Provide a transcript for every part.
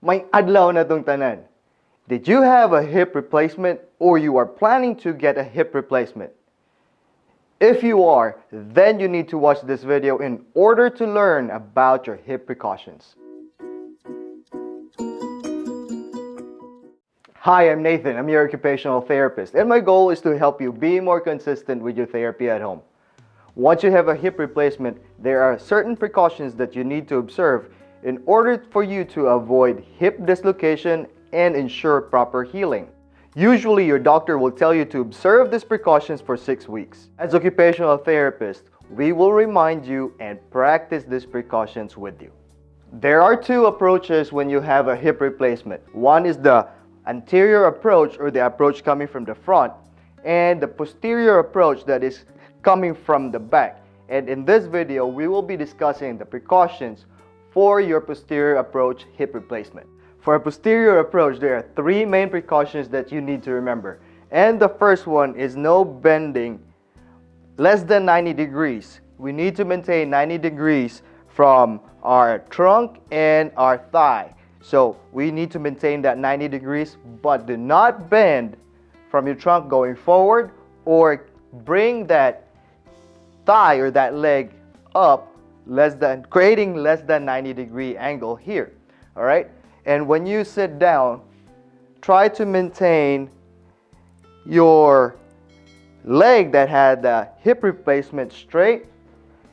May adlaw na tong tanan. Did you have a hip replacement or you are planning to get a hip replacement? If you are, then you need to watch this video in order to learn about your hip precautions. Hi, I'm Nathan. I'm your occupational therapist, and my goal is to help you be more consistent with your therapy at home. Once you have a hip replacement, there are certain precautions that you need to observe in order for you to avoid hip dislocation and ensure proper healing. Usually, your doctor will tell you to observe these precautions for 6 weeks. As occupational therapists, we will remind you and practice these precautions with you. There are two approaches when you have a hip replacement. One is the anterior approach, or the approach coming from the front, and the posterior approach that is coming from the back. And in this video, we will be discussing the precautions for your posterior approach hip replacement. For a posterior approach, there are three main precautions that you need to remember. And the first one is no bending less than 90 degrees. We need to maintain 90 degrees from our trunk and our thigh. So we need to maintain that 90 degrees, but do not bend from your trunk going forward or bring that thigh or that leg up creating less than 90 degree angle here. All right. And when you sit down, try to maintain your leg that had the hip replacement straight.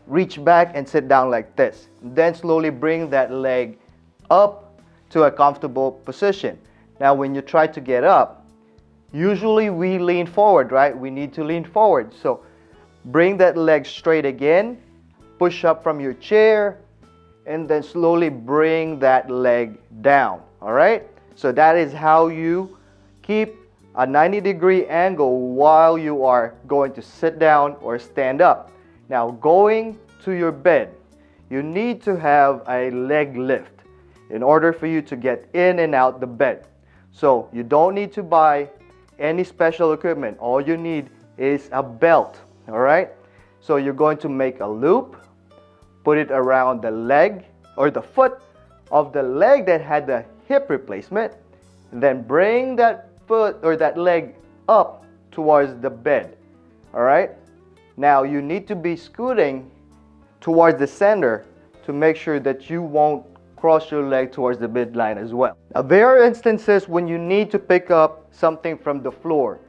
Reach back and sit down like this. Then slowly bring that leg up to a comfortable position. Now, when you try to get up, usually we lean forward, right? We need to lean forward. So bring that leg straight again. Push up from your chair. And then slowly bring that leg down. All right? So that is how you keep a 90-degree angle while you are going to sit down or stand up. Now, going to your bed, you need to have a leg lift in order for you to get in and out the bed. So you don't need to buy any special equipment. All you need is a belt. All right? So you're going to make a loop. Put it around the leg or the foot of the leg that had the hip replacement. Then bring that foot or that leg up towards the bed. All right? Now you need to be scooting towards the center to make sure that you won't cross your leg towards the midline as well. Now there are instances when you need to pick up something from the floor.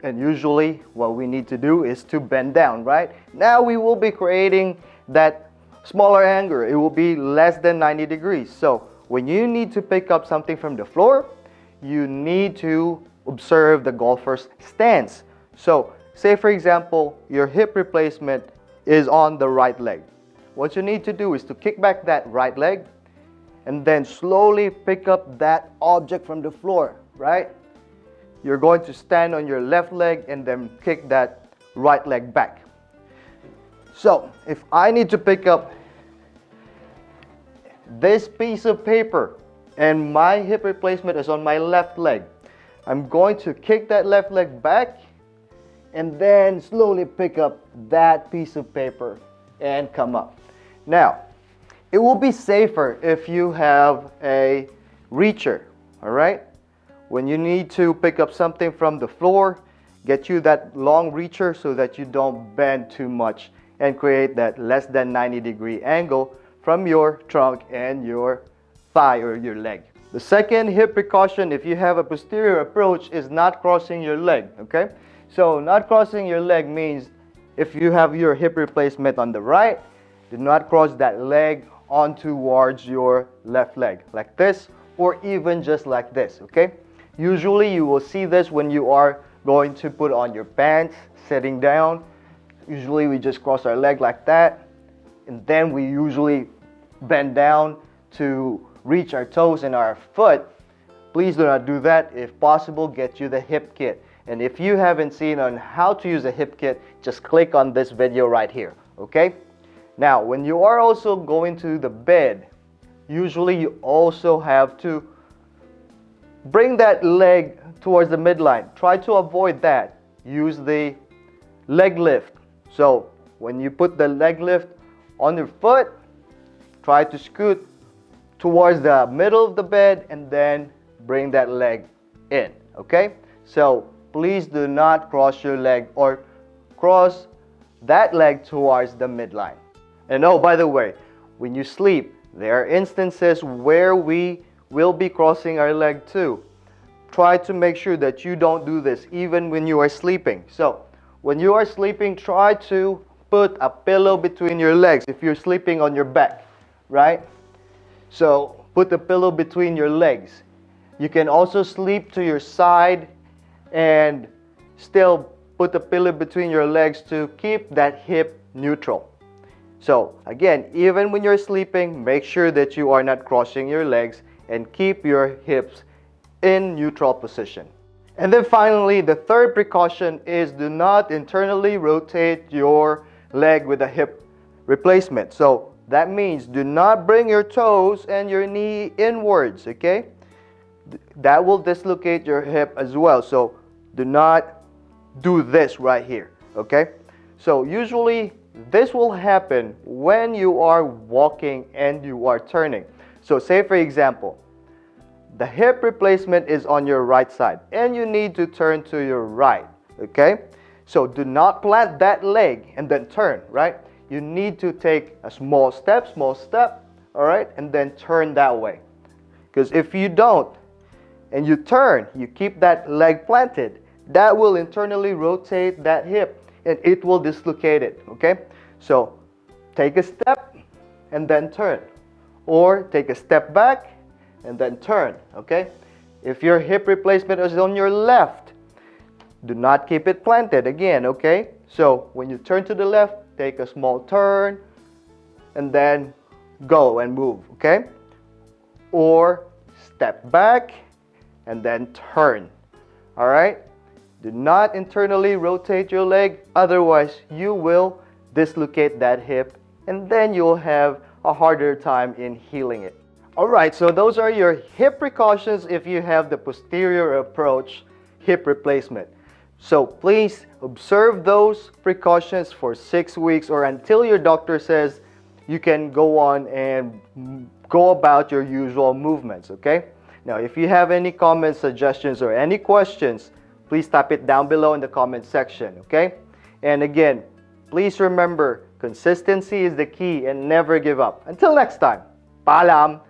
And usually what we need to do is to bend down, right? Now we will be creating that smaller angle. It will be less than 90 degrees. So when you need to pick up something from the floor, you need to observe the golfer's stance. So say for example, your hip replacement is on the right leg. What you need to do is to kick back that right leg and then slowly pick up that object from the floor, right? You're going to stand on your left leg and then kick that right leg back. So if I need to pick up this piece of paper and my hip replacement is on my left leg, I'm going to kick that left leg back and then slowly pick up that piece of paper and come up. Now, it will be safer if you have a reacher, all right? When you need to pick up something from the floor, get you that long reacher so that you don't bend too much and create that less than 90-degree angle from your trunk and your thigh or your leg. The second hip precaution, if you have a posterior approach, is not crossing your leg, okay? So not crossing your leg means if you have your hip replacement on the right, do not cross that leg on towards your left leg, like this, or even just like this, okay? Usually you will see this when you are going to put on your pants, sitting down. Usually we just cross our leg like that, and then we usually bend down to reach our toes and our foot. Please do not do that. If possible, get you the hip kit. And if you haven't seen on how to use a hip kit, just click on this video right here, okay? Now, when you are also going to the bed, usually you also have to bring that leg towards the midline. Try to avoid that. Use the leg lift. So when you put the leg lift on your foot, try to scoot towards the middle of the bed and then bring that leg in, okay? So please do not cross your leg or cross that leg towards the midline. And oh, by the way, when you sleep, there are instances where we will be crossing our leg too. Try to make sure that you don't do this even when you are sleeping. So when you are sleeping, try to put a pillow between your legs if you're sleeping on your back, right? So put a pillow between your legs. You can also sleep to your side and still put a pillow between your legs to keep that hip neutral. So again, even when you're sleeping, make sure that you are not crossing your legs and keep your hips in neutral position. And then finally, the third precaution is do not internally rotate your leg with a hip replacement. So that means do not bring your toes and your knee inwards, okay? That will dislocate your hip as well. So do not do this right here, okay? So usually this will happen when you are walking and you are turning. So say for example, the hip replacement is on your right side and you need to turn to your right, okay? So do not plant that leg and then turn, right? You need to take a small step, all right? And then turn that way. Because if you don't and you turn, you keep that leg planted, that will internally rotate that hip and it will dislocate it, okay? So take a step and then turn, or take a step back and then turn, okay? If your hip replacement is on your left, do not keep it planted again, okay? So when you turn to the left, take a small turn and then go and move, okay? Or step back and then turn, all right? Do not internally rotate your leg, otherwise you will dislocate that hip and then you'll have a harder time in healing it. Alright, so those are your hip precautions if you have the posterior approach hip replacement. So please observe those precautions for 6 weeks or until your doctor says you can go on and go about your usual movements, okay? Now, if you have any comments, suggestions, or any questions, please type it down below in the comment section, okay? And again, please remember, consistency is the key and never give up. Until next time, paalam!